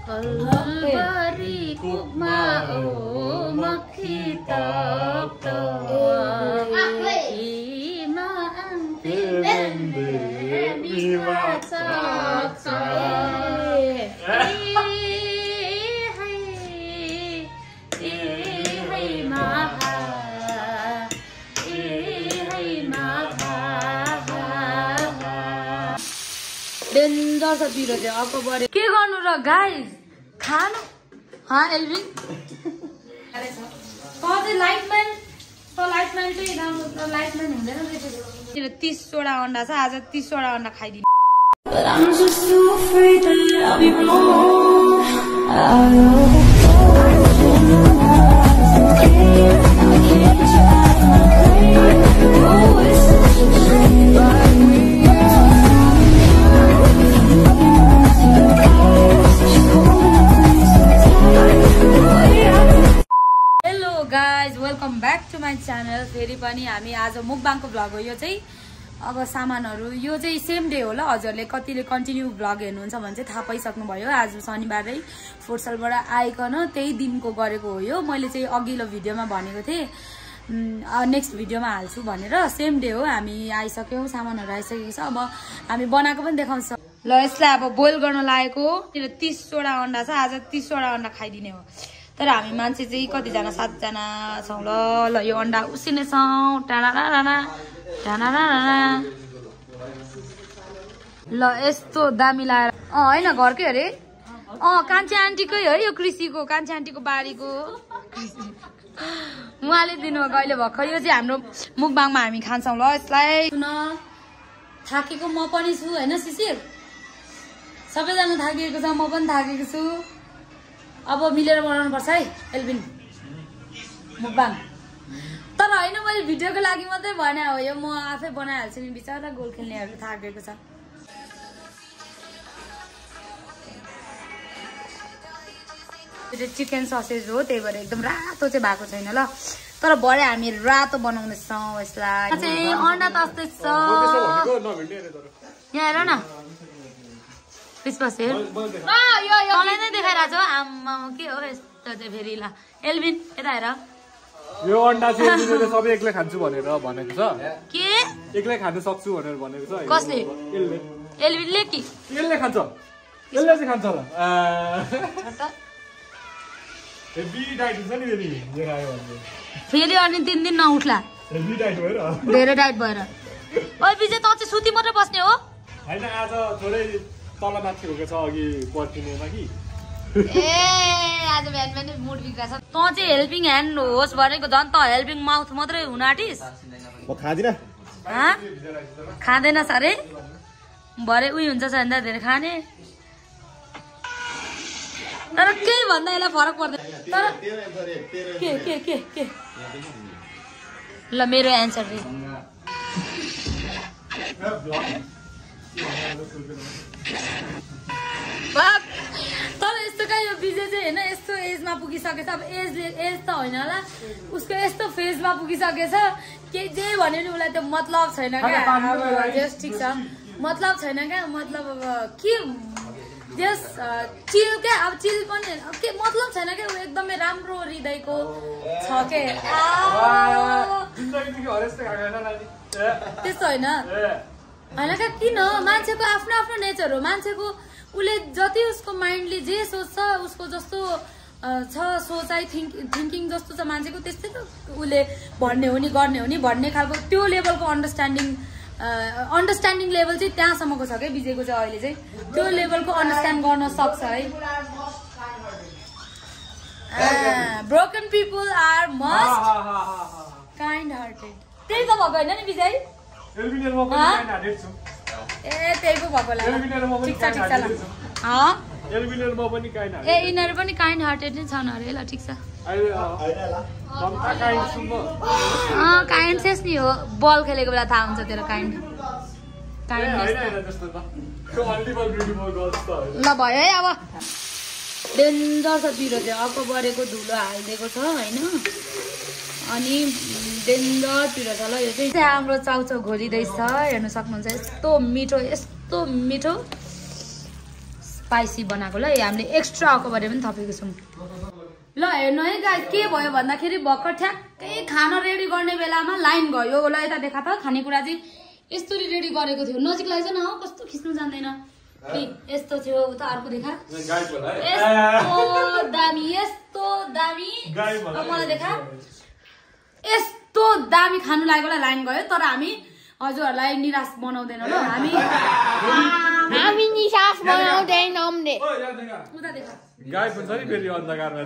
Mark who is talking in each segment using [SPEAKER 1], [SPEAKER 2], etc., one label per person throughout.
[SPEAKER 1] Kalbari kukma o makhi tap ima ante bende biwa chak danger छ पिरो चाहिँ अर्को बढे के गर्नु र गाइस खानु एल्भिन लाइटम्यान चाहिँ राम्रो लाइटम्यान हुँदैन 30 वटा अन्डा छ आज 30 वटा अन्डा खाइदिनु guys welcome back to my channel फेरि पनि हामी आज मुकबाङको भ्लग हो यो चाहिँ अब सामानहरू यो चाहिँ सेम डे हो ल हजुरले कतिले कन्टिन्यू भ्लग हेर्नुहुन्छ भने चाहिँ थाहा पाइसक्नु भयो आज शनिबारै फोर्सलबाट आइकन त्यही दिनको गरेको हो यो मैले चाहिँ अघिल्लो भिडियोमा भनेको थिएँ नेक्स्ट भिडियोमा हाल्छु भनेर सेम डे हो हामी आइसक्यौँ सामानहरू आइसकेको छ अब हामी बनाएको पनि देखाउँछ ल यसलाई अब बोइल गर्न लागेको 30 वटा अन्डा छ आज 30 वटा अन्डा खाइदिने हो तर हामी मान्छे चाहिँ कतिजना 7 जना छौँ ल यो अन्डा उसिनेछौँ ल यस्तो दामी लाएर होइन घरकै अरे कान्छी आन्टीकै है यो कृषिको कान्छी आन्टीको बारीको उहाँले दिनुभएको अहिले भर्खर यो चाहिँ हाम्रो मुकबाङमा हामी खान्छौँ ल यसलाई सुन थाकेको म पनि छु होइन शिशिर सबैजना थाकिएको छ म पनि थाकेको छु अब मिलेर बनाउनु पर्छ है एल्भिन मुकबाङ तर होइन मैले भिडियोको लागि मात्रै भने हो यो म आफै बनाइहाल्छु नि बिचरा गोल खेल्नेहरू थाकेको छ चिकन ससेज हो त्यही भएर एकदम रातो चाहिँ भएको छैन ल तर भरे हामी रातो बनाउँदैछौँ यसलाई चाहिँ अन्डा तस्दैछ यहाँ हेर न तँलाई नै देखाइरहेको छ आम्मा के हो यस्तो चाहिँ फेरि ल एल्भिन यता हेर
[SPEAKER 2] यो अन्डा चाहिँ मैले सबै एक्लै खान्छु भनेर भनेको छ
[SPEAKER 1] के
[SPEAKER 2] एक्लै खान सक्छु भनेर भनेको छ
[SPEAKER 1] कसले एल्भिनले कि
[SPEAKER 2] यसले खान्छ यसले चाहिँ खान्छ ल हेभी डाइट हुन्छ नि फेरि लिएर आयो भने
[SPEAKER 1] फेरि अनि 3 दिन नउठ्ला
[SPEAKER 2] हेभी डाइट भएर
[SPEAKER 1] धेरै डाइट भएर ओइ विजय त चाहिँ सुती मात्रै बस्ने हो
[SPEAKER 2] हैन आज थोरै तल माथि भएको छ अघि पर्खिनेमा कि
[SPEAKER 1] ए आज बिहान पनि मुड बिग्रेछ त चाहिँ हेल्पिङ ह्यान्ड होस् भनेको झन् त हेल्पिङ माउथ मात्रै हुन आँटिस
[SPEAKER 2] म खादिन
[SPEAKER 1] खाँदैन सारे भरे उही हुन्छ भन्दा धेरै खाने तर केही भन्दा यसलाई फरक पर्दैन तर के ल मेरो एन्सर रे तर यस्तो क्या यो विजय चाहिँ होइन यस्तो एजमा पुगिसकेछ अब एज त होइन होला उसको यस्तो फेजमा पुगिसकेछ के जे भन्यो नि उसलाई त्यो मतलब छैन क्या ठिक छ मतलब छैन क्या मतलब अब के जस चिल क्या अब चिल पनि के मतलब छैन क्या ऊ एकदमै राम्रो हृदयको छ के त्यस्तो होइन होइन क्या किन मान्छेको आफ्नो आफ्नो नेचर हो मान्छेको उसले जति उसको माइन्डले जे सोच्छ उसको जस्तो छ सोचाइ थिङ्किङ जस्तो छ मान्छेको त्यस्तै त उसले भन्ने हो नि गर्ने हो नि भन्ने खालको त्यो लेभलको अन्डरस्ट्यान्डिङ लेभल चाहिँ त्यहाँसम्मको छ क्या विजयको चाहिँ अहिले चाहिँ त्यो लेभलको अन्डरस्ट्यान्ड गर्न सक्छ है broken people are must kind hearted त्यही त भएको होइन नि विजय ए त्यही पो भएको ल ठिक छ ल ए यिनीहरू पनि काइन्ड हार्टेड नै छन् अरे ल ठिक छ काइन्डनेस नि हो बल खेलेको बेला थाहा हुन्छ तेरो काइन्डनेस ल भयो है अब डेन्जर छ पिरो चाहिँ अर्को बढेको धुलो हालिदिएको छ होइन अनि डेन्जर पिरो छ ल यो चाहिँ हाम्रो चाउचाउ घोलिँदैछ हेर्नु सक्नुहुन्छ यस्तो मिठो स्पाइसी बनाएको ल हामीले एक्स्ट्रा अकबरे पनि थपेको छौँ ल हेर्नु है गाइस के भयो भन्दाखेरि भर्खर ठ्याक्कै खाना रेडी गर्ने बेलामा लाइन गयो ल यता देखा त खानेकुरा चाहिँ यस्तरी रेडी गरेको थियो नजिक लैज न कस्तो खिच्नु जान्दैन यस्तो थियो उता अर्को देखा यस्तो दामी मलाई देखा यस्तो दामी खानु लागेको लाइन गयो तर हामी हजुरहरूलाई निराश बनाउँदैन ल हामी निराश बनाउँदैनौँ नि उता देखा
[SPEAKER 2] गाई पनि छ नि फेरि अन्धकारमा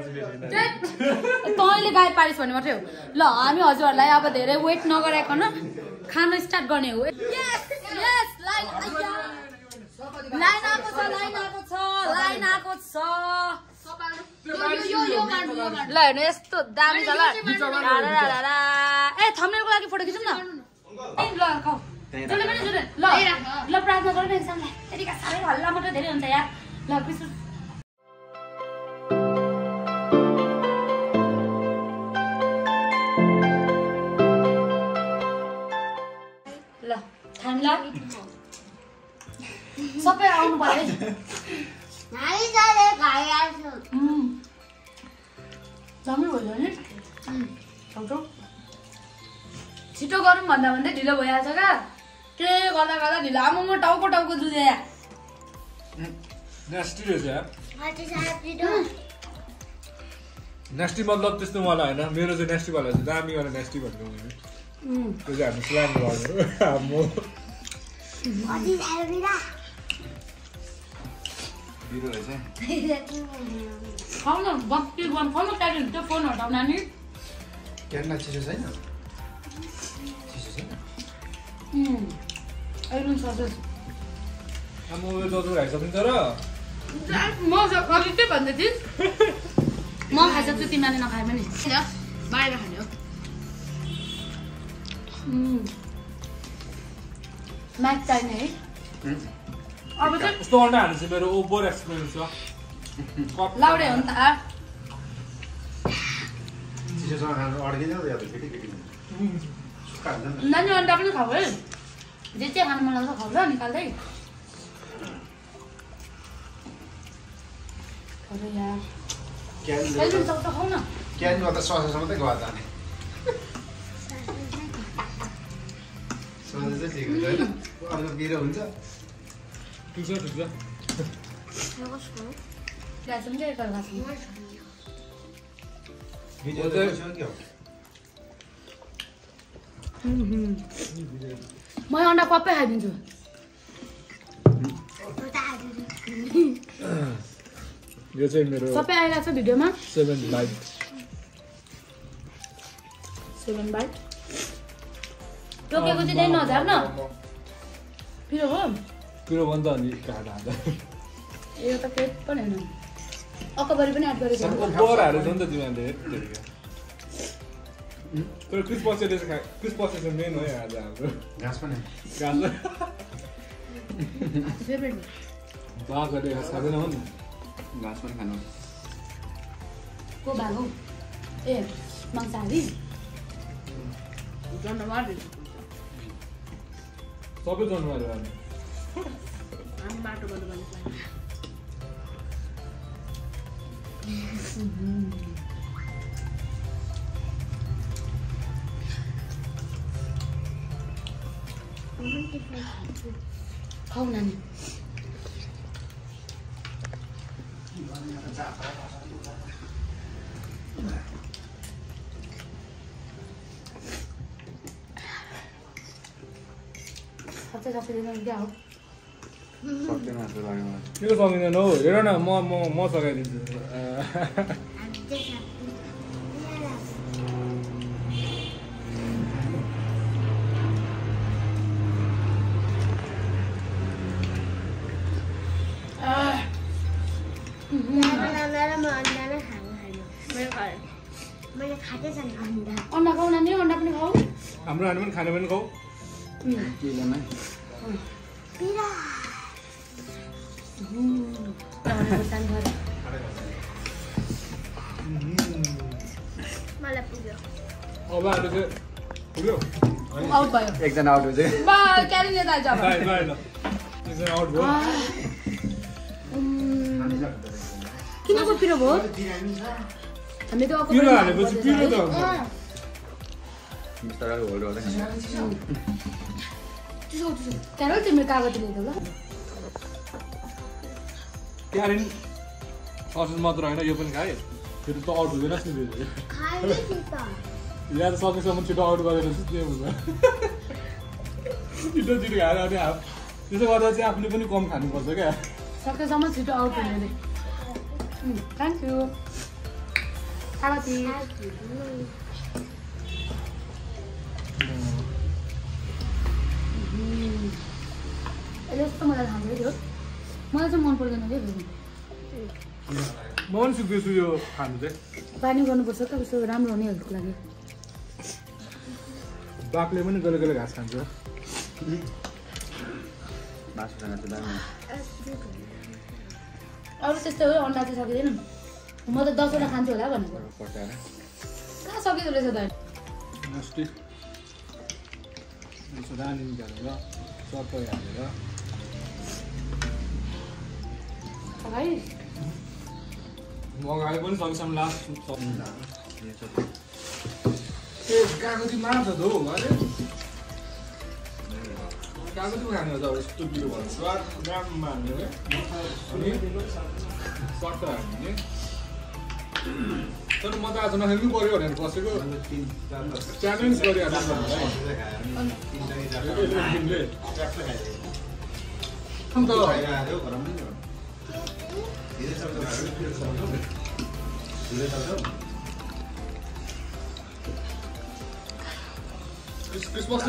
[SPEAKER 1] तैँले गाई पारिस् भन्ने मात्रै हो ल हामी हजुरहरूलाई अब धेरै वेट नगराइकन खान स्टार्ट गर्ने हो लाइन आएको छ ल हेर्नु यस्तो दामी छ ल ए थम्नेलको लागि फोटो खिचौँ न ल खाऊ ल प्रार्थना गरौँ न एकजनालाई त्यतिका साह्रै हल्ला मात्रै धेरै हुन्छ यार ल क्रिस्मस ल खानला सबै आउनु पर्यो दामी भयो नि छिटो गरौँ भन्दा भन्दै ढिलो भइहाल्छ क्या के गर्दा गर्दा ढिलो आमामा टाउको दुधे
[SPEAKER 2] नेस्टी मतलब त्यस्तो मलाई होइन मेरो चाहिँ नेस्टी वाला चाहिँ दामी वाला नेस्टी भनेको मैले त्यो चाहिँ हामी स्ल्याम
[SPEAKER 1] खाऊ न बत्ती खाऊ न त्यहाँदेखि त्यो फोन हटाउ नानी
[SPEAKER 3] चिसो छैन
[SPEAKER 1] अहिले सजेस
[SPEAKER 2] म दसुर खाइसकिन्छ र
[SPEAKER 1] म अघि के भन्दै थिइस् म खाइसक्छु तिमीले नखाए पनि बाहिर खाने हो म्याच चाहिने है अब चाहिँ
[SPEAKER 2] यस्तो अन्डा हाल्नु चाहिँ मेरो ओभर एक्सपिरियन्स छ
[SPEAKER 1] लाउडे हो नि त
[SPEAKER 3] चिसोसँग खानु अड्किन्छ या त केटी
[SPEAKER 1] नानी अन्डा पनि खाऊ है जे चाहिँ खानु मन लाग्छ खाऊ ल निकाल्दै खाऊ न
[SPEAKER 3] क्यानमा त सससँग मात्रै गयो जाने सस चाहिँ ठिक हुन्छ होइन अर्को पिरो हुन्छ
[SPEAKER 2] ठिक छ
[SPEAKER 1] म अन्डा पप्पै खाइदिन्छु
[SPEAKER 2] यो चाहिँ मेरो
[SPEAKER 1] सबै आइरहेको छ भिडियोमा
[SPEAKER 2] 7 बाइट
[SPEAKER 1] टोकेको चाहिँ त्यही नझार न पिरो हो
[SPEAKER 2] पिरो भन्दा अनि काट हाल्दा
[SPEAKER 1] यो त पेट पनि होइन अकबरी पनि एड गरेको
[SPEAKER 2] ओभर हालेको छ नि त तिमीहरूले तर क्रिस पसेले मेन हो आज हाम्रो
[SPEAKER 3] घाँस पनि
[SPEAKER 1] फेभरेट
[SPEAKER 2] बाघहरूले घाँस खाँदैन हो नि
[SPEAKER 3] घाँस पनि खानु
[SPEAKER 1] को भाग हो ए मांसाहारी जनावर
[SPEAKER 2] सबै जनावर हो
[SPEAKER 1] हामी बाटो गर्नु खाऊ नानी
[SPEAKER 2] त्यो सकिँदैन हौ हेर न म सघाइदिन्छु
[SPEAKER 1] अन्डा खाऊ नानी अन्डा पनि खाऊ
[SPEAKER 2] हाम्रो नानी पनि खाने पनि खाऊ अब अहिले चाहिँ पुग्यो
[SPEAKER 1] आउट भयो
[SPEAKER 3] एकजना आउट हुन्छ
[SPEAKER 1] बाई क्यारी लिएर आइज अब
[SPEAKER 2] बाई ल एकजना आउट भयो
[SPEAKER 1] किनको पिरो भयो हामी त
[SPEAKER 2] पिरो हालेपछि पिरो त हुन्छ
[SPEAKER 3] बिस्तारै होल्ड गर्दै
[SPEAKER 1] क्यारल तिम्रो कागज ल्याइदेऊ ल
[SPEAKER 2] क्यारेन ससेज मात्र होइन यो पनि खाए फेरि त आउट हुँदैन नि फेरि या त सकेसम्म छिटो आउट गरेर चाहिँ हुन्छ छिटो छिटो खाएर अनि त्यसो गर्दा चाहिँ आफूले पनि कम खानुपर्छ क्या
[SPEAKER 1] सकेसम्म छिटो आउट हुने थ्याङ्क यू यस्तो मलाई खाँदै थियो मलाई चाहिँ मन पर्दैन क्या
[SPEAKER 2] म पनि सिक्दैछु यो खानु चाहिँ
[SPEAKER 1] पानी गर्नुपर्छ त उसो राम्रो हुने हेल्थको लागि
[SPEAKER 2] बाघले पनि गले गले घाँस खान्छ
[SPEAKER 1] अरू त्यस्तै हो अन्डा चाहिँ सकिँदैन म त 10 वटा खान्छु होला भनेको कहाँ सकिँदो रहेछ त
[SPEAKER 2] रानी निकालेर सबै हालेर मगाए पनि सकेसम्म लास्ट कागजी मार्छ त हौ अरे कागजी खाने हो त यस्तो पिरो भयो स्वाद राम्रो हाल्ने क्या अनि सट्ट हाल्ने तर म त आज नखानु पऱ्यो भनेर बसेको च्यालेन्ज गरिहाल्नु क्रिसमस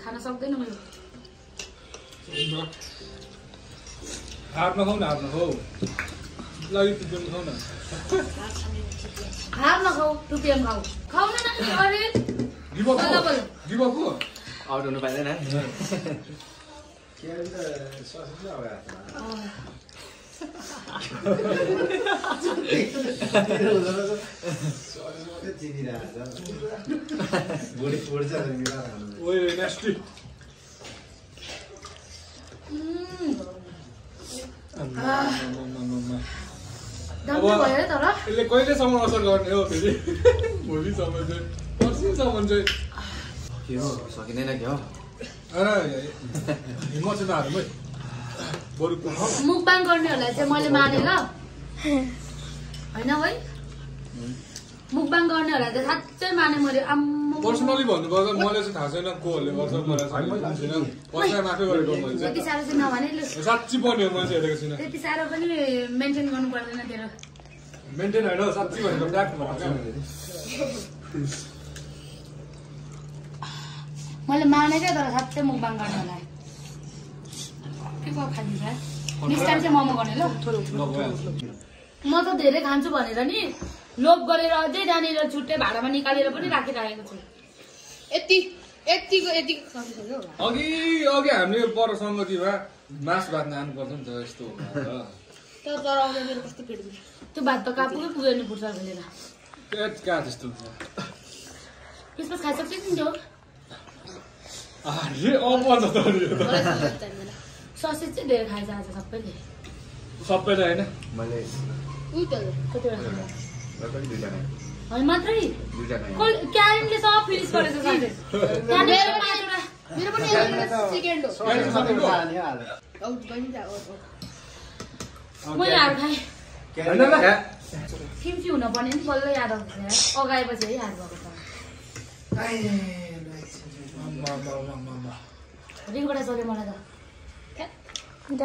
[SPEAKER 1] खान सक्दैन मैले
[SPEAKER 2] हात नखाऊ न हात नखाऊ ल यो पिज्जा खाऊ न
[SPEAKER 1] हात नखाऊ टुपिएम खाऊ खाऊ न अरे
[SPEAKER 2] गिभ अप हो
[SPEAKER 3] आउट हुनु पाइँदैन
[SPEAKER 2] ओए नेस्टी यसले कहिलेसम्म असर गर्ने हो फेरि भोलिसम्म चाहिँ पर्सिसम्म चाहिँ
[SPEAKER 3] के हो सकिँदैन क्या हो
[SPEAKER 2] हिम्मत चाहिँ नहाल्नु है बरु
[SPEAKER 1] मुखबाङ गर्नेहरूलाई चाहिँ मैले माने ल होइन है मुखबाङ गर्नेहरूलाई चाहिँ साँच्चै माने मैले आम्मा
[SPEAKER 2] पर्सनली भन्नुपर्दा मलाई चाहिँ थाहा छैन कोहरूले गर्छ मलाई छैन पर्सनल आफै गरेको मैले
[SPEAKER 1] त्यति साह्रो चाहिँ नभने
[SPEAKER 2] साँच्ची पर्ने हो मैले हेरेको छुइनँ
[SPEAKER 1] त्यति साह्रो पनि मेन्टेन गर्नु पर्दैन तेरो
[SPEAKER 2] मेन्टेन होइन साँच्ची भनेको फ्याक्ट भनेको
[SPEAKER 1] मैले मानेकै तर साँच्चै मुखबाङ गर्नेहरूलाई के को खान्छ नेक्स्ट टाइम चाहिँ मोमो गर्ने ल म त धेरै खान्छु भनेर नि लोभ गरेर अझै त्यहाँनिर छुट्टै भाडामा निकालेर पनि राखिराखेको छु यतिको
[SPEAKER 2] अघि हामीले पर सङ्गतिमा मास भात खानु पर्छ नि त यस्तो
[SPEAKER 1] तर आउँदा मेरो कस्तो पेट त्यो भात त कापुकै पुगेर्नु पर्छ भनेर
[SPEAKER 2] कहाँ त्यस्तो
[SPEAKER 1] क्रिसमस खाइसक्छ नि त्यो ससेज चाहिँ धेरै खाइन्छ आज सबैले
[SPEAKER 2] सबैले होइन
[SPEAKER 3] मैले
[SPEAKER 1] होइन मात्रै क्यारेनले सब फिनिस गरेछ ससेज मेरो पनि सेकेन्ड हो मैले हार खाएँ फिम्फी हुन पर्ने नि बल्ल याद आउँछ अगाएपछि है हार भएको छ रिङबाट चल्यो मलाई त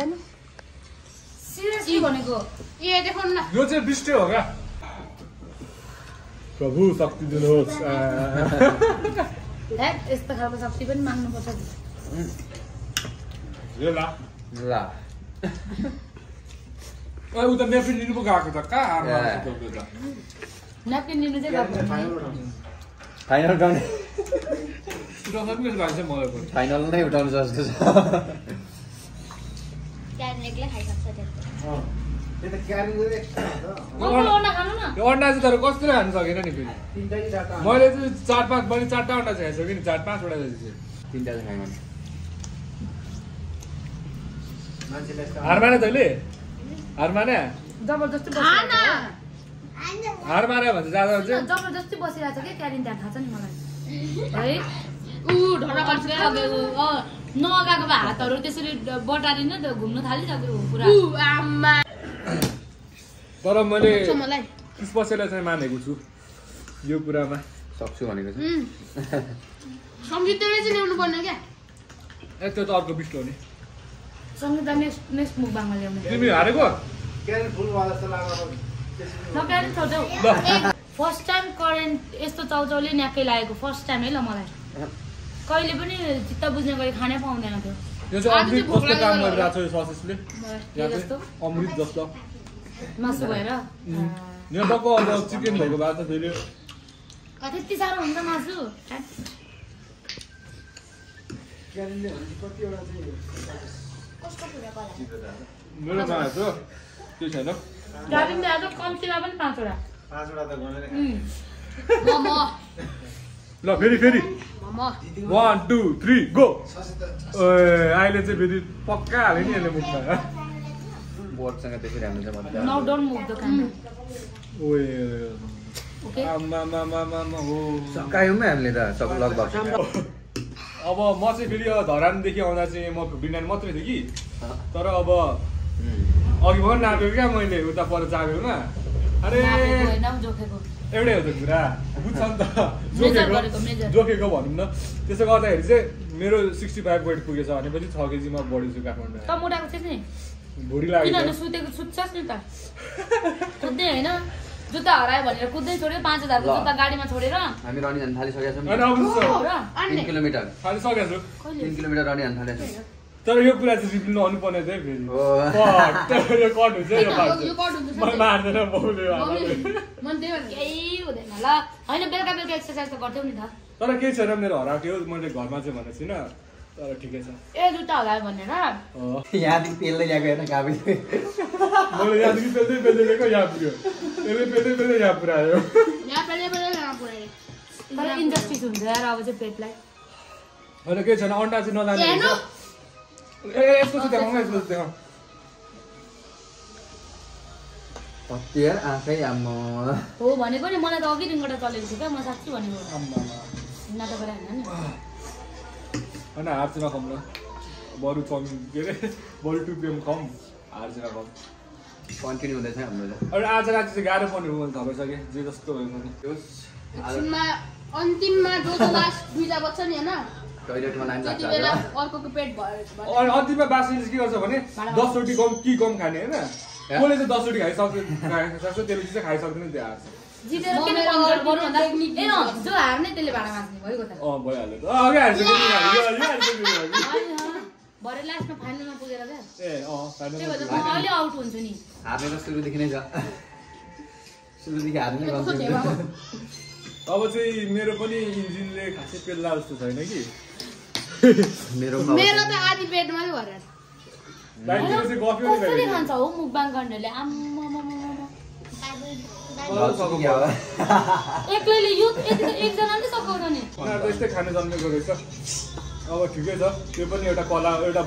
[SPEAKER 1] सिरियसली भनेको ए देखाउनु न
[SPEAKER 2] यो चाहिँ बिस्टे हो क्या प्रभु शक्ति दिनुहोस्
[SPEAKER 1] यस्तो खालको शक्ति पनि माग्नुपर्छ
[SPEAKER 2] उता नेप्किन लिनु पो गएको त कहाँ हार
[SPEAKER 1] नेप्किन लिनु चाहिँ गएको
[SPEAKER 3] फाइनल गाउने
[SPEAKER 2] उठाउन पनि भान्छ मलाई पनि
[SPEAKER 3] फाइनल नै उठाउन सक्छ
[SPEAKER 2] यो अन्डा चाहिँ तर कसैले खानु सकेन नि फेरि मैले चाहिँ 4-5 मैले 4टा अन्डा चाहिँ खाइसकेँ नि 4-5 वटा चाहिँ
[SPEAKER 3] 3टा चाहिँ खाइमान
[SPEAKER 2] हार माने तैँले हार माने
[SPEAKER 1] जबरजस्ती
[SPEAKER 2] हार माने भन्छ जाँदा चाहिँ
[SPEAKER 1] जबरजस्ती बसिरहेको छ क्या क्यारिन त्यहाँ थाहा छ नि मलाई है ढोडा कल्चर नअगाएको भए हातहरू त्यसरी बटारिन त घुम्न थालिसक्यो पुरा
[SPEAKER 2] तर मैले स्पेसललाई चाहिँ मानेको छु यो कुरामा
[SPEAKER 3] सक्छु भनेको छ
[SPEAKER 1] सङ्गीतले चाहिँ ल्याउनु पर्ने क्या
[SPEAKER 2] त्यो त अर्को बिस्ट हो नि
[SPEAKER 1] सङ्गीत नेक्स्ट मुखबाङमा ल्याउने
[SPEAKER 2] तिमी हारेको
[SPEAKER 1] फर्स्ट टाइम करेन्ट यस्तो चाउचाउले न्याक्कै लागेको फर्स्ट टाइम है ल मलाई कहिले पनि चित्त बुझ्ने गरी खानै पाउँदैन थियो
[SPEAKER 2] यो चाहिँ अमृत जस्तो काम गरिरहेको छ यो ससेसले
[SPEAKER 1] जस्तो
[SPEAKER 2] अमृत जस्तो
[SPEAKER 1] मासु भएर
[SPEAKER 2] यहाँ टक्क अब चिकन भएको भए त फेरि
[SPEAKER 1] त्यति साह्रो हुन्छ मासु
[SPEAKER 2] मेरोमा आएको त्यो छैन
[SPEAKER 1] गाडीमा आज कम्तीमा पनि 5वटा
[SPEAKER 2] ल फेरि 1 2 3 गो अहिले चाहिँ फेरि पक्का हाल्यो नि यसले मुखमा
[SPEAKER 3] बोर्डसँग त्यसरी हाल्नु चाहिँ मजा
[SPEAKER 1] now don't move the camera
[SPEAKER 2] okay आमा हो
[SPEAKER 3] सकायौँ हामीले त सब लगभग
[SPEAKER 2] अब म चाहिँ फेरि धरानदेखि आउँदा चाहिँ म 59 मात्रै थिएँ कि तर अब अघि भन नापेको क्या मैले उता पर जाबेकोमा अरे एउटै हो त कुरा बुझ्छ नि त जोखेको भनौँ न त्यसो गर्दाखेरि चाहिँ मेरो 65 वेट पुगेछ भनेपछि 6 केजीमा बढेछु काठमाडौँ भुँडी लाग्यो
[SPEAKER 1] सुतेको सुत्छस् नि त कुद्दै होइन जुत्ता हरायो भनेर कुद्दै छोड्यो 5000 को जुत्ता गाडीमा छोडेर
[SPEAKER 3] हामी रनिङ हान्न थालिसकेका छौँ 3 किलोमिटर
[SPEAKER 2] थालिसकेको छु
[SPEAKER 3] 3 किलोमिटर रनिङ हान्न थालेको छौँ
[SPEAKER 2] तर यो कुरा चाहिँ रिपिल नहुनुपर्ने थियो फेरि यो कट हुन्छ यो मलाई मार्दैन बाउले
[SPEAKER 1] केही हुँदैन ल होइन बेलुका एक्सर्साइज त गर्थ्यौ नि त
[SPEAKER 2] तर केही छैन मेरो हराएको मैले घरमा चाहिँ भनेको छुइनँ तर ठिकै छ
[SPEAKER 1] ए जुत्ता हरायो भनेर
[SPEAKER 3] यहाँदेखि पेल्दै ल्याएको हेर्न गाबी
[SPEAKER 2] मैले यहाँदेखि पेल्दै ल्याएको यहाँ पुग्यो पेल्दै यहाँ पुऱ्यायो
[SPEAKER 1] तर इन्डस्ट्रिज हुन्छ यार अब चाहिँ पेटलाई
[SPEAKER 2] होइन केही छैन अन्डा चाहिँ नलाने ए यस्तो चाहिँ देखाउँ यस्तो देखाउँ
[SPEAKER 3] हतियार आँखै आम्मा
[SPEAKER 1] हो भनेको नि मलाई त अघिदेखिबाट चलेको थियो क्या म साँच्ची भनेको नाटक गरेर होइन नि
[SPEAKER 2] होइन हार चाहिँ नखाउँ ल बरु चाउमिन के अरे बरु 2 PM खाउँ हार चाहिँ नखाउँ
[SPEAKER 3] कन्टिन्यू हुँदैछ हाम्रो
[SPEAKER 2] अहिले आज राति चाहिँ गाह्रो पर्ने हो मैले थाहा भइसकेँ जे जस्तो भयो भने
[SPEAKER 1] अन्तिममा जो लास्ट दुईटा बच्छ नि होइन
[SPEAKER 3] टोइलेटमा लाइन लाग्छ
[SPEAKER 1] अर्कोको पेट भयो
[SPEAKER 2] अनि अन्तिममा बासिले के गर्छ भने 10 रोटी कम खाने होइन कसले चाहिँ 10 रोटी खाइसक्छ त्यसले चाहिँ खाइसक्दैन त्यो हार
[SPEAKER 1] जितेर के कन्ट्रोल गर्नु भन्दा ए जो हार्ने त्यसले भाडा माग्ने भइगयो त
[SPEAKER 2] भइहाल्यो त अघि हाल्छ
[SPEAKER 1] भरे लास्टमा फाइनलमा पुगेर क्या
[SPEAKER 2] ए फाइनल
[SPEAKER 1] म अहिले आउट हुन्छु नि
[SPEAKER 3] हार्ने त सुरुदेखि नै छ सुरुदेखि हार्ने गर्छ
[SPEAKER 2] अब चाहिँ मेरो पनि इन्जिनले खासै पेल्ला जस्तो छैन कि
[SPEAKER 3] मेरो
[SPEAKER 1] त आधी पेटमै भरेर कसरी खान्छ हो मुखबाङ गर्नेले एक्लैले यो एकजनाले सघाउँछ नि
[SPEAKER 2] यस्तै खाने जन्मेको रहेछ अब ठिकै छ त्यो पनि एउटा कला एउटा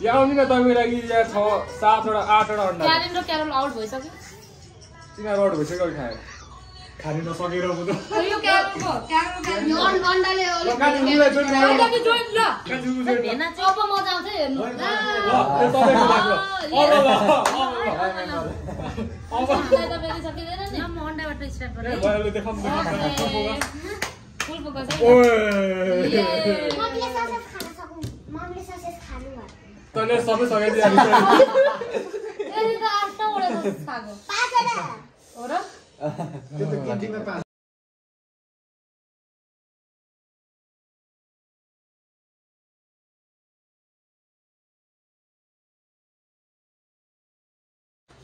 [SPEAKER 2] यहाँ आउने न तपाईँको लागि यहाँ 6 7 वटा 8 वटा अन्डा
[SPEAKER 1] क्यारेन र क्यारोल आउट भइसक्यो
[SPEAKER 2] तिनीहरू आउट भइसक्यो खायो खाने नसकेर म त
[SPEAKER 1] यो क्यारोल अन्डाले अब मजा आउँछ हेर्नु अन्डाबाट स्टार्ट गरेँ फुल फोकस
[SPEAKER 2] तैँले सबै सघाइदिइहाल्छ
[SPEAKER 1] हो र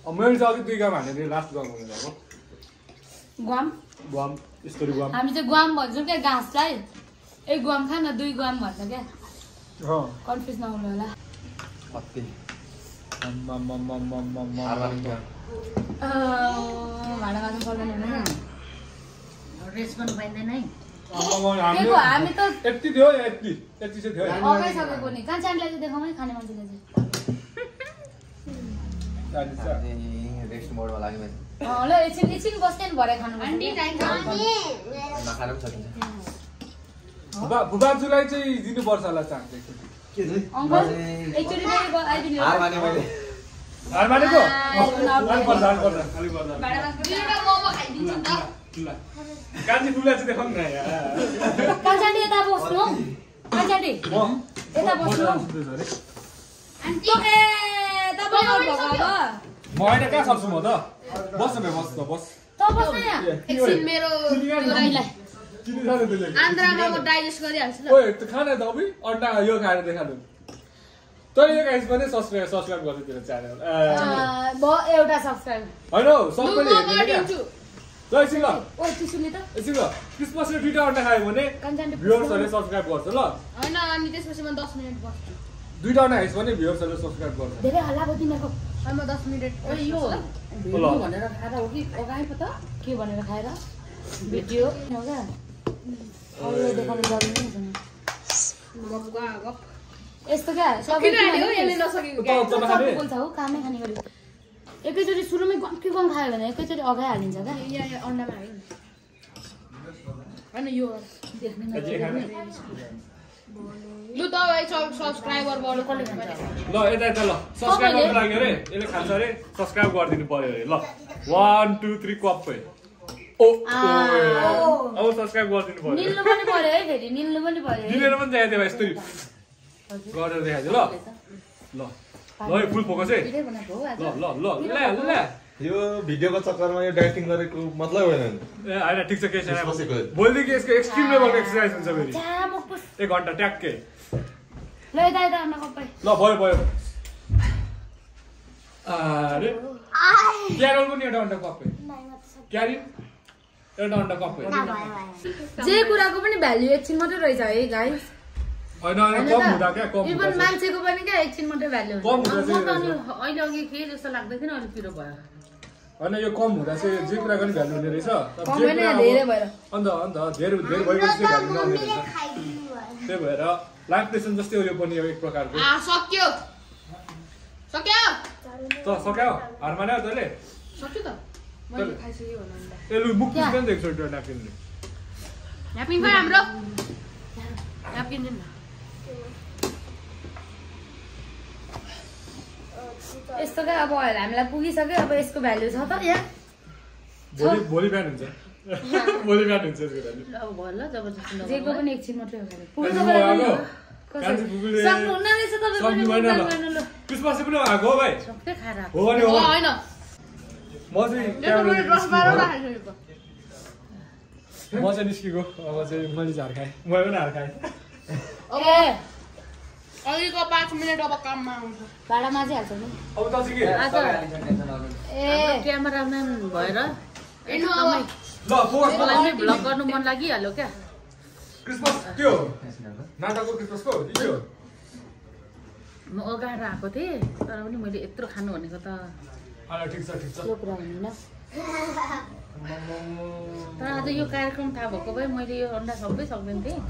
[SPEAKER 2] मैले चाहिँ अघि 2 गाम हानेर लास्ट गाम हुनु भएको
[SPEAKER 1] ग्वाम
[SPEAKER 2] यस्तरी ग्वाम
[SPEAKER 1] हामी चाहिँ ग्वाम भन्छौँ क्या घाँसलाई 1 ग्राम खा न 2 ग्राम भन्छ क्या कन्फ्युज नहुनु होला
[SPEAKER 3] पत्ती
[SPEAKER 1] भाडा खानु पर्दैन हैन
[SPEAKER 4] रेस्ट गर्नु पाइँदैन है
[SPEAKER 1] हामी त
[SPEAKER 2] यति थियो यति चाहिँ थियो
[SPEAKER 1] अगाइ सकेको नि कान्छानीलाई चाहिँ देखाउँ है खाने मान्छेले चाहिँ
[SPEAKER 3] रेस्ट मोडमा लाग्यो मैले
[SPEAKER 1] ल एकछिन बस्ने नि भरे खानु
[SPEAKER 3] नखाएर पनि सकिन्छ
[SPEAKER 2] बुबाजुलाई चाहिँ दिनुपर्छ होला चान्स
[SPEAKER 3] के चाहिँ
[SPEAKER 1] अङ्कल एकचोटि फेरि आइदिनु
[SPEAKER 3] हार माने मैले
[SPEAKER 2] हार मानेको कान्छी फुला चाहिँ देखाउनु न
[SPEAKER 1] कान्छानी यता बस्नु कान्छानी यता बस्नु
[SPEAKER 2] म होइन कहाँ सक्छु म त बस्छ बस
[SPEAKER 1] त बस्न यहाँ
[SPEAKER 4] एकछिन मेरो आन्द्रामा म डाइजेस्ट गरिहाल्छु ल
[SPEAKER 2] ओए त्यो खाना त अबि अन्डा यो खाएर देखालु तर यो गाइस पनि सब्स्क्राइब गर्नु तेरो च्यानल
[SPEAKER 1] एउटा सब्स्क्राइब
[SPEAKER 2] हैन सबैले हेर्दैन क्या ल एकछिन ल
[SPEAKER 1] ओ त्यसुले त
[SPEAKER 2] एकछिन ल क्रिसमसले 2टा अन्डा खायो भने भ्युअर्सहरूले सब्स्क्राइब गर्छ ल
[SPEAKER 4] हैन अनि त्यसपछि म 10 मिनेट बस्छु
[SPEAKER 2] 2टा अन्डा खाइस भने भ्युअर्सहरूले सब्स्क्राइब गर्छ
[SPEAKER 1] धेरै हल्ला भयो तिमीहरुको
[SPEAKER 4] म 10 मिनेट
[SPEAKER 1] ओइ यो भिडियो भनेर खाएर हो कि अगाइ पो त के भनेर खाएर भिडियो हो क्या अरूले देखाउनु जरुरी छैन यस्तो क्या सबै बोल्छ हो कामै खाने गरी एकैचोटि सुरुमै गम्की गम खायो भने एकैचोटि अगाइ हालिन्छ क्या
[SPEAKER 4] यहाँ अन्डामा हाल्यो हैन यो देख्ने लु त सब्स्क्राइबर बढ्नु कसले खान्छ
[SPEAKER 2] ल यता ल सब्स्क्राइब गर्नु लाग्यो रे यसले खान्छ रे सब्स्क्राइब गरिदिनु पर्यो रे ल 1 2 3 क्वाप ओ अब सब्स्क्राइब गरिदिनु पर्यो
[SPEAKER 1] निल्नु पनि पर्यो है फेरि निल्नु पनि पर्यो
[SPEAKER 2] निलेर पनि चाहियो त्यो यस्तै गरेर देखाइदियो ल ल ल यो फुल फोकस है ल
[SPEAKER 5] यो भिडियोको चक्करमा यो डाइटिङ गरेको मतलब होइन
[SPEAKER 2] ए हैन ठीक छ के छैन भोलिदेखि यसको एक्सट्रिम लेभलको एक्सरसाइज हुन्छ फेरि 1 घण्टा ट्याक्कै
[SPEAKER 1] ल यता यता अन्डा कप
[SPEAKER 2] ल भयो अरे क्यारल पनि एउटा अन्डा कप क्यारिन एउटा अन्डा कप
[SPEAKER 1] जे कुराको पनि भ्याल्यु एकछिन मात्रै रहेछ है गाइस
[SPEAKER 2] हैन कम हुँदा क्या कम
[SPEAKER 1] इभन मान्छेको पनि क्या एकछिन मात्रै भ्याल्यु हुन्छ
[SPEAKER 2] कम हुँदा चाहिँ
[SPEAKER 4] अहिले अघि के जस्तो लाग्दै थिएन अनि पिरो भयो
[SPEAKER 2] हैन यो कम हुँदा चाहिँ जे कुराको पनि भ्याल्यु हुने रहेछ
[SPEAKER 1] धेरै भएर
[SPEAKER 2] अन्त धेरै भएपछि चाहिँ भ्याल्यु नहुने रहेछ त्यही भएर लाइफ लेसन जस्तै हो यो पनि एक प्रकारको
[SPEAKER 4] सक्यो
[SPEAKER 2] त सक्यो हार मान्यो तैले
[SPEAKER 4] सक्यो त मैले खाइसक्यो भन्नु
[SPEAKER 2] ए लु मुख पुस्दैन त एकचोटि न्यापकिनले
[SPEAKER 4] न्यापकिन खै हाम्रो न्यापकिन दिन
[SPEAKER 1] यस्तो क्या अब हामीलाई पुगिसक्यो अब यसको भ्याल्यु छ त यहाँ
[SPEAKER 2] भोलि बिहान हुन्छ भोलि बिहान हुन्छ यसको भ्याल्यु
[SPEAKER 4] अब भयो ल जबरजस्ती
[SPEAKER 1] जेको पनि एकछिन मात्रै हो
[SPEAKER 2] क्रिसमस पनि आएको हो भाइ
[SPEAKER 4] सबै खाएर
[SPEAKER 2] हो भने हो
[SPEAKER 4] हैन
[SPEAKER 2] म चाहिँ निस्केको अब चाहिँ मैले झार खाएँ मैले पनि हार खाएँ
[SPEAKER 4] अब अघिको 5 मिनेट अब काममा आउँछ
[SPEAKER 1] भाडा माझै हाल्छ नि
[SPEAKER 2] अब त चाहिँ
[SPEAKER 1] ए
[SPEAKER 4] क्यामेराम्यान भएर
[SPEAKER 2] ल फोकस
[SPEAKER 4] मलाई भ्लग गर्नु मन लागिहाल्यो क्या
[SPEAKER 2] क्रिसमस त्यो नाटकको क्रिसमसको त्यो
[SPEAKER 4] म अगाएर आएको थिएँ तर पनि मैले यत्रो खानु भनेको त
[SPEAKER 2] ठिक छ
[SPEAKER 1] त्यो कुरा भन्नु न
[SPEAKER 4] तर आज यो कार्यक्रम थाहा भएको भए मैले यो अन्डा सबै सक्दैन थिएँ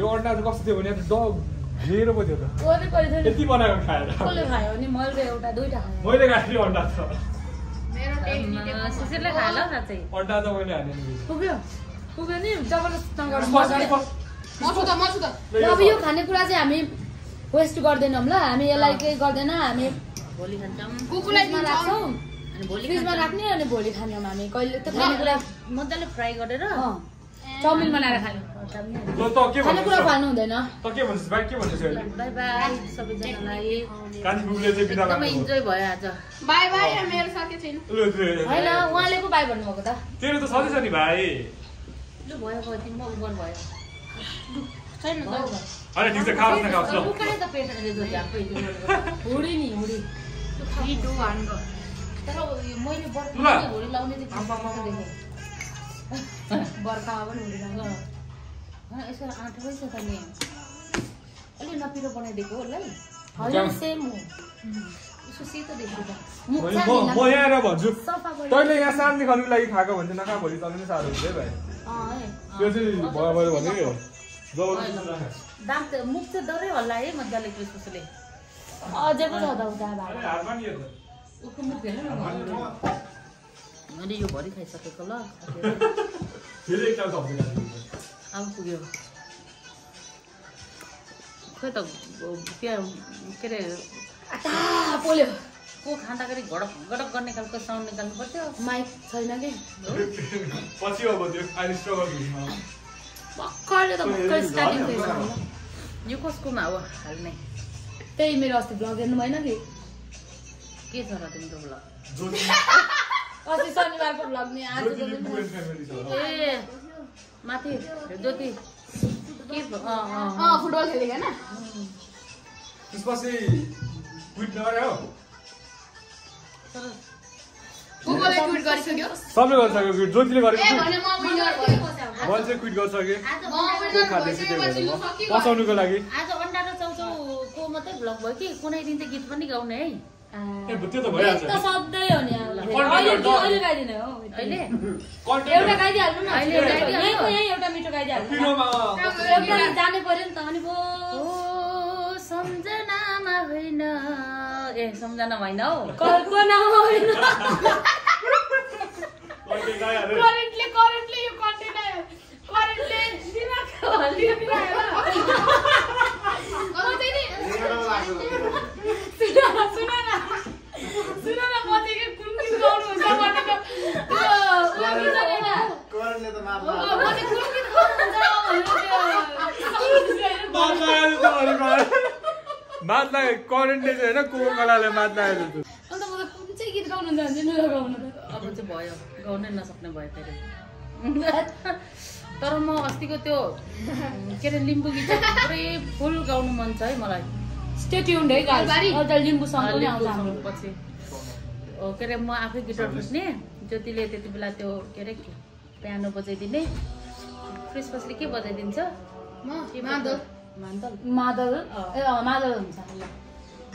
[SPEAKER 2] यो अन्डा चाहिँ कस्तो थियो भने ढेरो पो थियो त यति बनाएको खाएर
[SPEAKER 1] कसले खायो नि मैले एउटा दुईटा खाएँ
[SPEAKER 2] मैले खाएँ अन्डा त
[SPEAKER 4] सिसिरले खायो ल साँच्चै
[SPEAKER 2] अन्डा त मैले हाने
[SPEAKER 1] पुग्यो नि जबरजस्त नगर्नु अब यो खानेकुरा चाहिँ हामी वेस्ट गर्दैनौँ ल हामी यसलाई केही गर्दैन हामी
[SPEAKER 4] भोलि खान्छौँ
[SPEAKER 1] कुकुरलाई राख्छौँ
[SPEAKER 4] अनि भोलि
[SPEAKER 1] फ्रिजमा राख्ने अनि भोलि खान्छौँ हामी कहिले त खानेकुरा
[SPEAKER 4] मजाले फ्राई गरेर
[SPEAKER 1] चाउमिन बनाएर खाने खानेकुरा फाल्नु हुँदैन
[SPEAKER 2] त के भन्छस् भाइ के भन्छस् अहिले
[SPEAKER 4] बाई बाई सबैजनालाई
[SPEAKER 2] कान्छीपुरले चाहिँ बिदा
[SPEAKER 4] एकदमै इन्जोय भयो आज
[SPEAKER 6] बाई बाई मेरो साथी छैन
[SPEAKER 1] हैन उहाँले पो बाई भन्नुभएको त
[SPEAKER 2] तेरो त सधैँ छ नि भाइ
[SPEAKER 4] लु भयो तिमी म उबर भयो छैन त
[SPEAKER 2] अरे ठिक छ खाओस् न खाओस् ल
[SPEAKER 4] कुकुरले त पेट जो झ्याप्पै
[SPEAKER 1] हुडी नि हुडी
[SPEAKER 4] तर मैले बर्फ हुडी लाउने चाहिँ देखेँ
[SPEAKER 1] बर्खामा पनि हुँदैन
[SPEAKER 4] यसो आँटेकै छ त नि अलि नपिरो बनाइदिएको होला है
[SPEAKER 1] होइन सेम हो
[SPEAKER 4] यसो सेतो देख्छु त
[SPEAKER 2] म यहाँ आएर भन्छु तैँले यहाँ शान्ति खानुको लागि खाएको भने चाहिँ नखा भोलि तल पनि साह्रो हुन्छ है भाइ त्यो चाहिँ भयो भने
[SPEAKER 4] दाम त मुख चाहिँ डरै होला है मजाले त्यसले
[SPEAKER 1] अझै पो छ त उता
[SPEAKER 4] उसको मुख हेर्नु न मैले यो भरि खाइसकेको ल अब पुग्यो खै त के अरे
[SPEAKER 1] पोल्यो
[SPEAKER 4] को खाँदाखेरि घडक घडक गर्ने खालको साउन्ड निकाल्नु पर्थ्यो
[SPEAKER 1] माइक छैन कि
[SPEAKER 2] पछि अब त्यो अहिले स्ट्रगल
[SPEAKER 1] भर्खरै त भर्खर स्टार्टिङ थियो
[SPEAKER 4] यो कसकोमा हो हाल्ने
[SPEAKER 1] त्यही मेरो अस्ति भ्लग हेर्नु भएन कि
[SPEAKER 4] के छ र तिम्रो ब्लग
[SPEAKER 1] अस्ति शनिबारको भ्लग नि आज
[SPEAKER 4] ए माथि ज्योति के
[SPEAKER 6] फुटबल खेलेको हैन
[SPEAKER 2] त्यसपछि क्विट नगर्यो
[SPEAKER 6] फुटबलले क्विट गरिसक्यो
[SPEAKER 2] सबले गरिसक्यो क्विट ज्योतिले गरेको
[SPEAKER 6] ए भने म विनर भयो
[SPEAKER 2] मैले चाहिँ क्विट गरिसकेँ
[SPEAKER 6] म विनर
[SPEAKER 2] खाँदैछु
[SPEAKER 6] भयो
[SPEAKER 2] त्यही भएर
[SPEAKER 6] सकियो
[SPEAKER 2] पचाउनुको लागि
[SPEAKER 4] आज अन्डा र चाउचाउको मात्रै भ्लग भयो कि कुनै दिन त गीत पनि गाउने है
[SPEAKER 2] त्यो त भइहाल्छ
[SPEAKER 1] त सधैँ हो नि अहिले गाइदिने हो
[SPEAKER 4] अहिले
[SPEAKER 1] एउटा गाइदिइहाल्नु न
[SPEAKER 4] अहिले
[SPEAKER 1] यहीँको यहीँ एउटा मिठो गाइदिइहाल्नु एउटा जानु पर्यो नि त अनि पो
[SPEAKER 4] सम्झनामा होइन ए सम्झना होइन हौ
[SPEAKER 1] कल्पना होइन
[SPEAKER 6] करेन्टली यो कन्टेन्ट आयो करेन्टली दिमागको हल्लियो सुन न म चाहिँ कुन गीत गाउनु हुन्छ भनेको
[SPEAKER 3] करेन्टले त मार्छ
[SPEAKER 2] मात्ला करेन्टले चाहिँ होइन कोकाकोलाले मात्ला आयो
[SPEAKER 1] अन्त म कुन चाहिँ गीत गाउनु जान्छ नि गाउनु
[SPEAKER 4] अब चाहिँ भयो गाउनै नसक्ने भयो फेरि तर म अस्तिको त्यो के अरे लिम्बू गीत चाहिँ पुरै फुल गाउनु मन छ है मलाई
[SPEAKER 1] स्टे ट्युन्ड है गाइस अझ लिम्बू सङ पनि आउँछ हाम्रो
[SPEAKER 4] पछि के अरे म आफै गिटार बुझ्ने ज्योतिले त्यति बेला त्यो के अरे पियानो बजाइदिने क्रिसमसले के बजाइदिन्छ
[SPEAKER 6] मादल
[SPEAKER 1] मादल ए मादल हुन्छ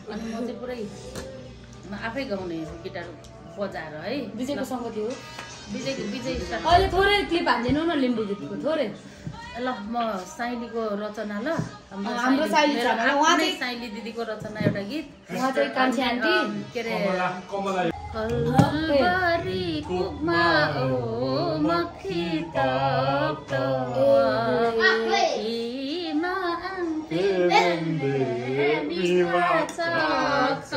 [SPEAKER 4] अनि म चाहिँ पुरै आफै गाउने गिटार बजाएर है
[SPEAKER 1] विजयको सङ्गति हो
[SPEAKER 4] विजय
[SPEAKER 1] अहिले थोरै क्लिप हालिदिनु न लिम्बू गीतको थोरै
[SPEAKER 4] ल म साइलीको रचना ल
[SPEAKER 1] हाम्रो साइली छ भने उहाँ चाहिँ
[SPEAKER 4] साइली दिदीको रचना एउटा गीत
[SPEAKER 1] उहाँ चाहिँ कान्छी आन्टी
[SPEAKER 4] के अरे
[SPEAKER 2] कमला
[SPEAKER 4] कलबरी कुकमा ओ मक्खी तप्त इमा अन्ते बिमा चक्छ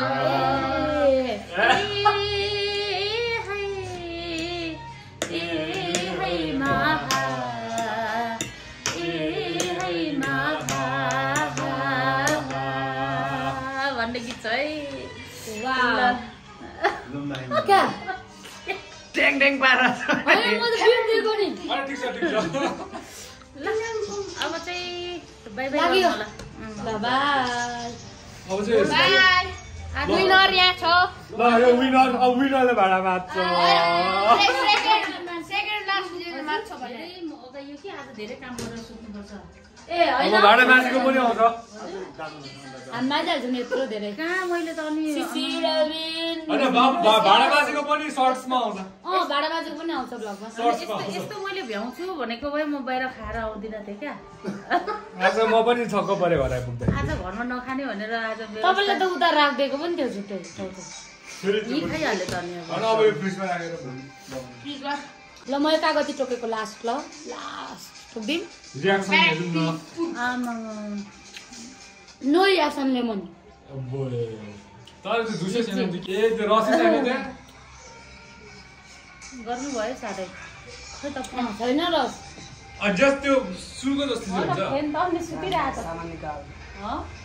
[SPEAKER 4] भन्ने गीत छ है
[SPEAKER 1] क्या
[SPEAKER 3] ट्याङ ट्याङ पारा
[SPEAKER 1] होइन म त फिल्म दिएको नि
[SPEAKER 2] ठिक छ
[SPEAKER 4] ल अब चाहिँ बाई बाई
[SPEAKER 1] लाग्यो।
[SPEAKER 4] ल
[SPEAKER 1] ल बाई
[SPEAKER 2] अब चाहिँ
[SPEAKER 6] बाई विनर यहाँ छ
[SPEAKER 2] ल यो विनर अब विनरले भाडा मात्छ
[SPEAKER 6] सेकेन्ड लास्ट विनर मात्र छ भने
[SPEAKER 4] म अगाइयो कि आज धेरै काम गरेर सुत्नुपर्छ
[SPEAKER 1] ए होइन
[SPEAKER 2] अब भाडा मासेको पनि आउँछ
[SPEAKER 1] हामी माइहाल्छौँ नि यत्रो धेरै
[SPEAKER 4] कहाँ मैले त अनि
[SPEAKER 2] होइन भाडा मासेको पनि सर्ट्समा आउँछ
[SPEAKER 1] भाडा बाजेको पनि आउँछ ब्लगमा
[SPEAKER 4] यस्तो मैले भ्याउँछु भनेको भए म बाहिर खाएर आउँदिनँ थिएँ क्या
[SPEAKER 2] आज म पनि छक्क परे घर आइपुग्दा
[SPEAKER 4] आज घरमा नखाने भनेर आज
[SPEAKER 1] तपाईँले त उता राखिदिएको पनि थियो छुट्टै
[SPEAKER 4] यी खाइहाल्यो त अनि अब
[SPEAKER 2] अब यो फ्रिजमा राखेर
[SPEAKER 1] ल म यो कागती टोकेको लास्ट ल लास्ट ठोकिदिउँ
[SPEAKER 2] रियाक्सन हेरौँ न
[SPEAKER 4] आमा
[SPEAKER 1] नो रियाक्सन लेमन
[SPEAKER 2] तर त्यो झुसै छैन त्यो त्यो रसी छैन त्यहाँ
[SPEAKER 4] गर्नुभयो साह्रै खै त
[SPEAKER 1] छैन र
[SPEAKER 2] जस्ट त्यो सुरुको जस्तो चाहिँ हुन्छ
[SPEAKER 1] फेन त अनि सुतिरहेको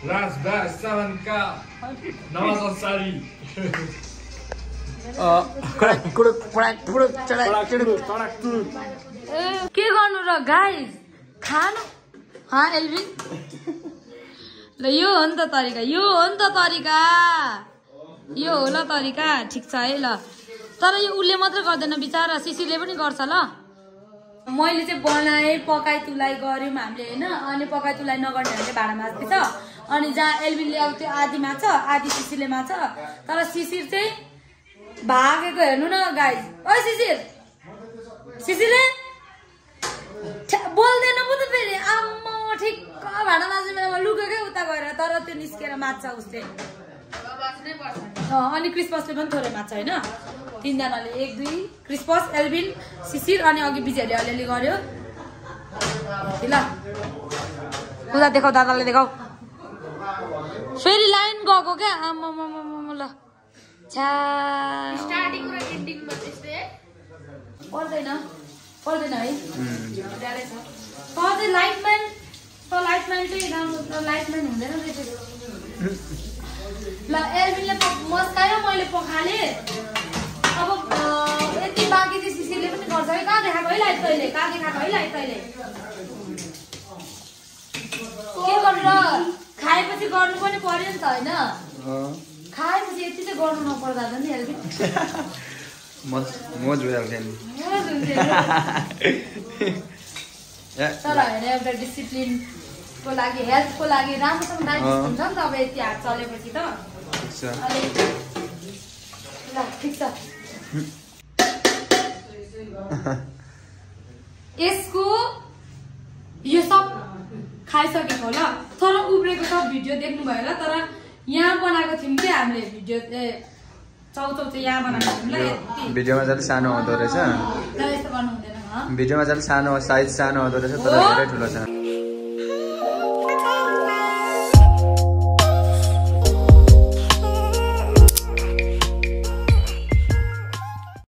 [SPEAKER 2] राज बास सामानका नमाज अन्सारी
[SPEAKER 1] के गर्नु र गाइस खानु एल्भिन ल यो हो नि त तरिका यो हो नि त तरिका यो हो ल तरिका ठिक छ है ल तर यो उसले मात्रै गर्दैन बिचारा सिसीले पनि गर्छ ल मैले चाहिँ बनाएँ पकाइ तुलाइ गऱ्यौँ हामीले होइन अनि पकाइ तुलाइ नगर्ने भने चाहिँ भाँडा माझ्दैछ अनि जहाँ एल्बिनले अब त्यो आधी माछ आधी शिशिरले माछ तर शिशिर चाहिँ भागेको हेर्नु न गाइस ओ शिशिरले बोल्दैन पो त फेरि आम्मा ठिक्क भाँडा माझ्ने बेलामा लुकेकै उता गएर तर त्यो निस्केर माछा उसले अनि क्रिस्पसले पनि थोरै माछा होइन तीनजनाले 1 2 क्रिस्पस एल्बिन शिशिर अनि अघि बिजेहरूले अलिअलि गर्यो ल उता देखाउ दादाले देखाउ फेरि लाइन गएको क्या आम्मा ल छ्या
[SPEAKER 6] स्टार्टिङ र एन्डिङमा त्यस्तै
[SPEAKER 1] पर्दैन है पर्दैन लाइटम्यान चाहिँ राम्रो लाइटम्यान हुँदैन ल एल्बिनले मस्कायो मैले पखाले अब यति बाँकी चाहिँ शिशिरले पनि गर्छ है कहाँ देखाएको है लाइट तैले कहाँ देखाएको है लाइट तैले के गर्नु र खाएपछि गर्नु पनि पर्यो नि त होइन खाएपछि यति चाहिँ गर्नु नपर्दा त नि एल्बिन
[SPEAKER 3] मोज भइहाल्छ नि
[SPEAKER 1] तर होइन एउटा डिसिप्लिनको लागि हेल्थको लागि राम्रोसँग डाइजेस्ट हुन्छ नि त अब यति हात चलेपछि त ल ठिक छ यसको यो सब खाइसकेको ल तर उब्रेको सब भिडियो देख्नु भयो ल तर यहाँ बनाएको थियौँ कि हामीले भिडियो चाउचाउ चाहिँ यहाँ बनाएको थियौँ ल
[SPEAKER 3] भिडियोमा चाहिँ सानो हुँदो रहेछ
[SPEAKER 1] यस्तो गर्नु हुँदैन
[SPEAKER 3] भिडियोमा चाहिँ सानो साइज सानो हुँदो रहेछ तर धेरै ठुलो छ